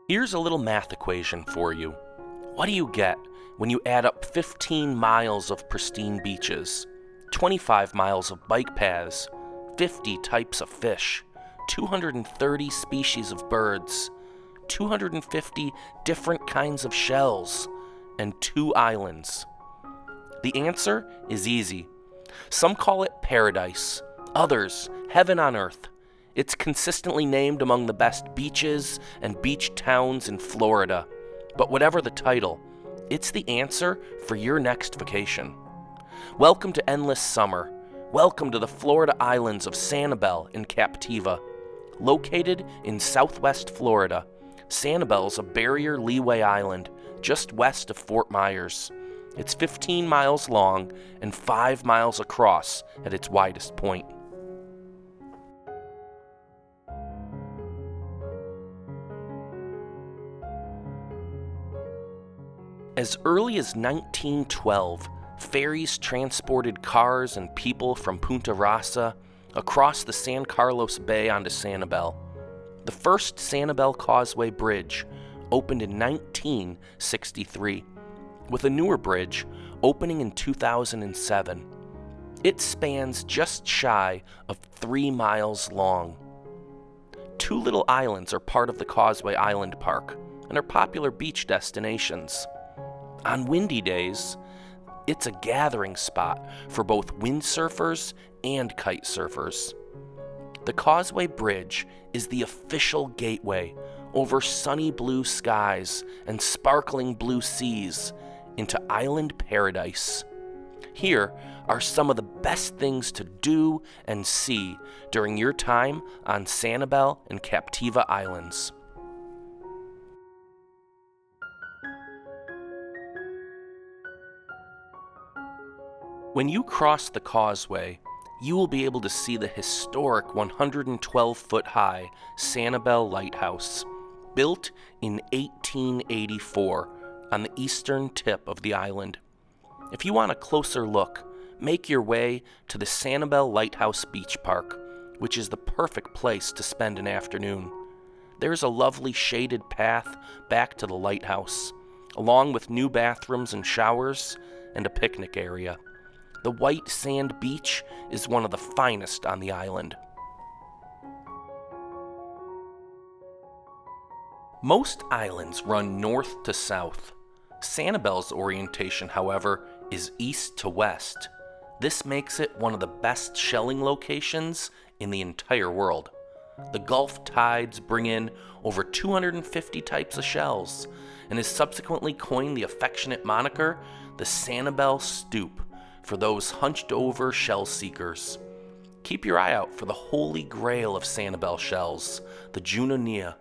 Here's a little math equation for you. What do you get when you add up 15 miles of pristine beaches, 25 miles of bike paths, 50 types of fish, 230 species of birds, 250 different kinds of shells, and 2 islands? The answer is easy. Some call it paradise, others heaven on earth. It's consistently named among the best beaches and beach towns in Florida. But whatever the title, it's the answer for your next vacation. Welcome to endless summer. Welcome to the Florida islands of Sanibel and Captiva. Located in southwest Florida, Sanibel's a barrier leeway island just west of Fort Myers. It's 15 miles long and 5 miles across at its widest point. As early as 1912, ferries transported cars and people from Punta Rasa across the San Carlos Bay onto Sanibel. The first Sanibel Causeway Bridge opened in 1963, with a newer bridge opening in 2007. It spans just shy of 3 miles long. 2 little islands are part of the Causeway Island Park and are popular beach destinations. On windy days, it's a gathering spot for both windsurfers and kite surfers. The Causeway Bridge is the official gateway over sunny blue skies and sparkling blue seas into island paradise. Here are some of the best things to do and see during your time on Sanibel and Captiva Islands. When you cross the causeway, you will be able to see the historic 112-foot-high Sanibel Lighthouse, built in 1884 on the eastern tip of the island. If you want a closer look, make your way to the Sanibel Lighthouse Beach Park, which is the perfect place to spend an afternoon. There's a lovely shaded path back to the lighthouse, along with new bathrooms and showers and a picnic area. The white sand beach is one of the finest on the island. Most islands run north to south. Sanibel's orientation, however, is east to west. This makes it one of the best shelling locations in the entire world. The Gulf tides bring in over 250 types of shells, and is subsequently coined the affectionate moniker, the Sanibel Stoop, for those hunched-over shell seekers. Keep your eye out for the holy grail of Sanibel shells, the Junonia.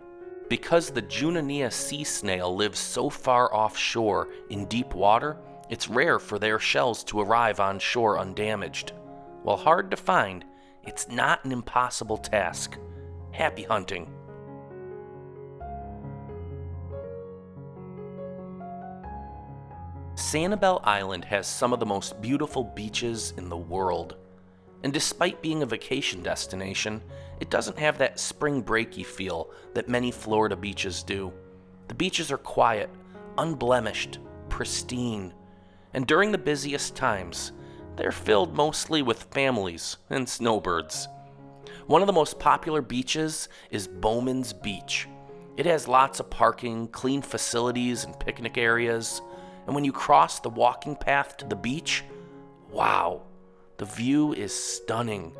Because the Junonia sea snail lives so far offshore in deep water, it's rare for their shells to arrive on shore undamaged. While hard to find, it's not an impossible task. Happy hunting! Sanibel Island has some of the most beautiful beaches in the world. And despite being a vacation destination, it doesn't have that spring breaky feel that many Florida beaches do. The beaches are quiet, unblemished, pristine, and during the busiest times, they're filled mostly with families and snowbirds. One of the most popular beaches is Bowman's Beach. It has lots of parking, clean facilities, and picnic areas. And when you cross the walking path to the beach, wow, the view is stunning.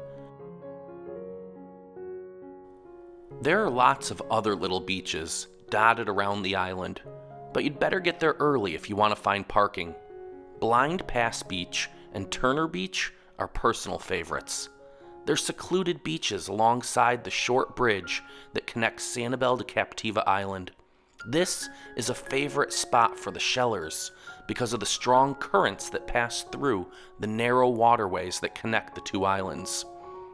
There are lots of other little beaches dotted around the island, but you'd better get there early if you want to find parking. Blind Pass Beach and Turner Beach are personal favorites. They're secluded beaches alongside the short bridge that connects Sanibel to Captiva Island. This is a favorite spot for the shellers because of the strong currents that pass through the narrow waterways that connect the 2 islands.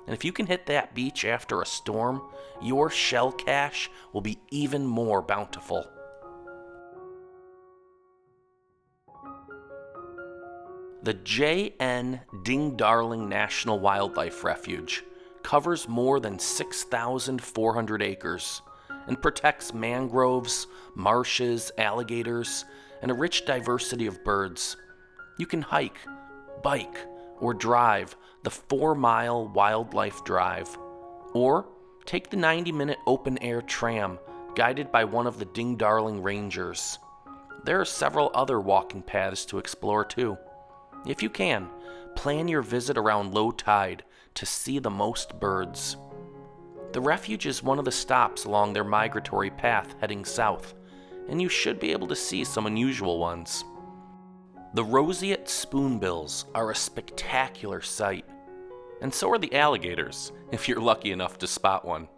And if you can hit that beach after a storm, your shell cache will be even more bountiful. The J.N. Ding Darling National Wildlife Refuge covers more than 6,400 acres and protects mangroves, marshes, alligators, and a rich diversity of birds. You can hike, bike, or drive the 4-mile wildlife drive, or take the 90-minute open-air tram guided by one of the Ding Darling Rangers. There are several other walking paths to explore too. If you can, plan your visit around low tide to see the most birds. The Refuge is one of the stops along their migratory path heading south, and you should be able to see some unusual ones. The roseate spoonbills are a spectacular sight, and so are the alligators, if you're lucky enough to spot one.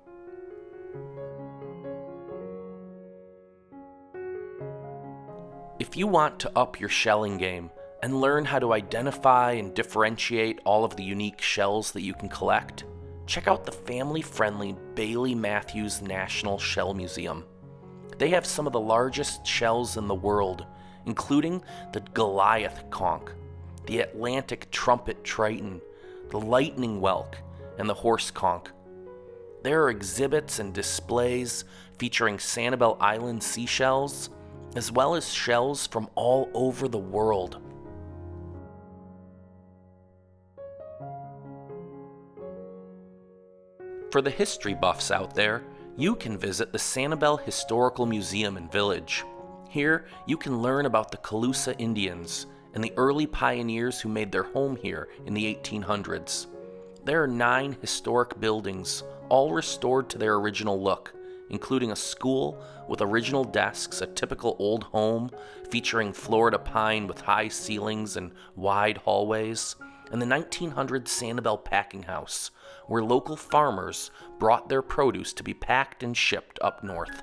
If you want to up your shelling game and learn how to identify and differentiate all of the unique shells that you can collect, check out the family-friendly Bailey Matthews National Shell Museum. They have some of the largest shells in the world, including the Goliath conch, the Atlantic trumpet triton, the lightning whelk, and the horse conch. There are exhibits and displays featuring Sanibel Island seashells, as well as shells from all over the world. For the history buffs out there, you can visit the Sanibel Historical Museum and Village. Here, you can learn about the Calusa Indians and the early pioneers who made their home here in the 1800s. There are 9 historic buildings, all restored to their original look, including a school with original desks, a typical old home featuring Florida pine with high ceilings and wide hallways, and the 1900 Sanibel packing house, where local farmers brought their produce to be packed and shipped up north.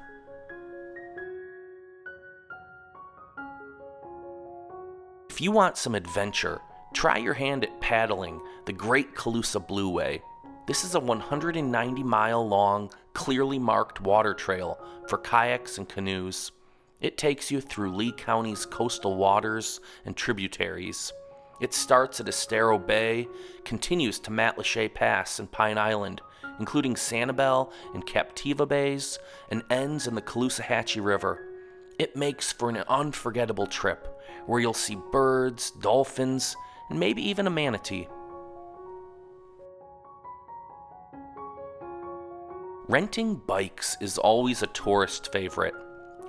If you want some adventure, try your hand at paddling the Great Calusa Blueway. This is a 190-mile-long, clearly marked water trail for kayaks and canoes. It takes you through Lee County's coastal waters and tributaries. It starts at Estero Bay, continues to Matlacha Pass and Pine Island, including Sanibel and Captiva Bays, and ends in the Caloosahatchee River. It makes for an unforgettable trip, where you'll see birds, dolphins, and maybe even a manatee. Renting bikes is always a tourist favorite.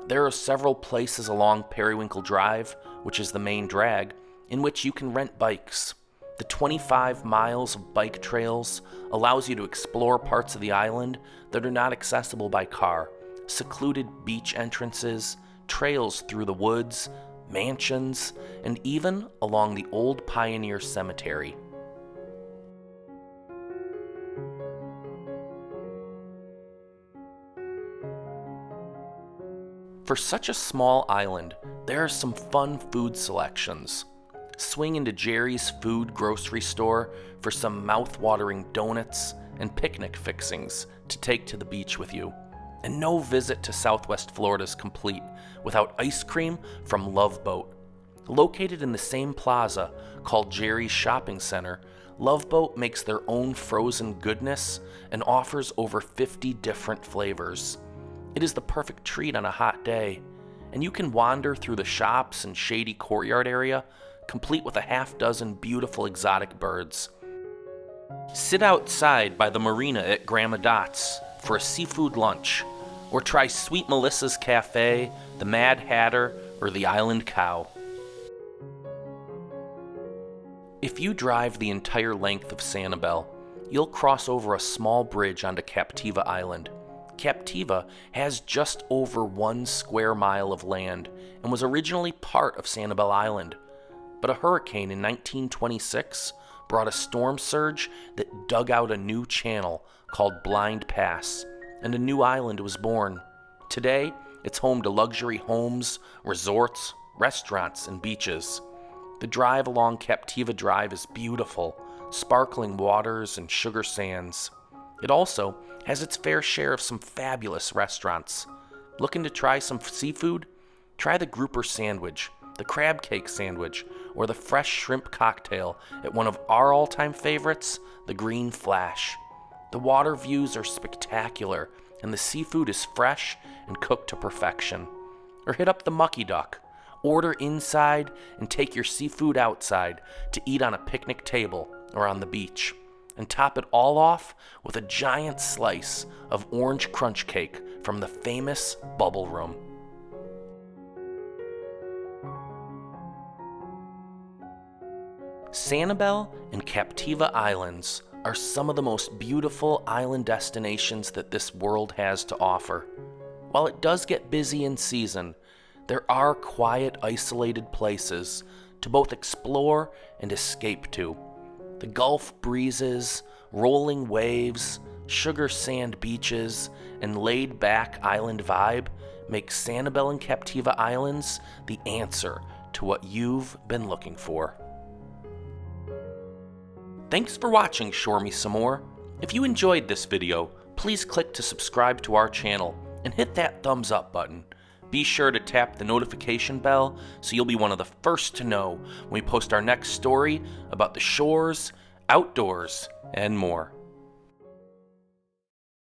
There are several places along Periwinkle Drive, which is the main drag, in which you can rent bikes. The 25 miles of bike trails allows you to explore parts of the island that are not accessible by car, secluded beach entrances, trails through the woods, mansions, and even along the old Pioneer Cemetery. For such a small island, there are some fun food selections. Swing into Jerry's Food grocery store for some mouth-watering donuts and picnic fixings to take to the beach with you. And no visit to Southwest Florida is complete without ice cream from Love Boat. Located in the same plaza called Jerry's Shopping Center, Love Boat makes their own frozen goodness and offers over 50 different flavors. It is the perfect treat on a hot day, and you can wander through the shops and shady courtyard area, complete with a half-dozen beautiful exotic birds. Sit outside by the marina at Grandma Dot's for a seafood lunch, or try Sweet Melissa's Cafe, the Mad Hatter, or the Island Cow. If you drive the entire length of Sanibel, you'll cross over a small bridge onto Captiva Island. Captiva has just over 1 square mile of land and was originally part of Sanibel Island. But a hurricane in 1926 brought a storm surge that dug out a new channel called Blind Pass, and a new island was born. Today, it's home to luxury homes, resorts, restaurants, and beaches. The drive along Captiva Drive is beautiful, sparkling waters and sugar sands. It also has its fair share of some fabulous restaurants. Looking to try some seafood? Try the grouper sandwich, the crab cake sandwich, or the fresh shrimp cocktail at one of our all-time favorites, the Green Flash. The water views are spectacular, and the seafood is fresh and cooked to perfection. Or hit up the Mucky Duck. Order inside and take your seafood outside to eat on a picnic table or on the beach. And top it all off with a giant slice of orange crunch cake from the famous Bubble Room. Sanibel and Captiva Islands are some of the most beautiful island destinations that this world has to offer. While it does get busy in season, there are quiet, isolated places to both explore and escape to. The Gulf breezes, rolling waves, sugar sand beaches, and laid-back island vibe make Sanibel and Captiva Islands the answer to what you've been looking for. Thanks for watching Shore Me Some More. If you enjoyed this video, please click to subscribe to our channel and hit that thumbs up button. Be sure to tap the notification bell so you'll be one of the first to know when we post our next story about the shores, outdoors, and more.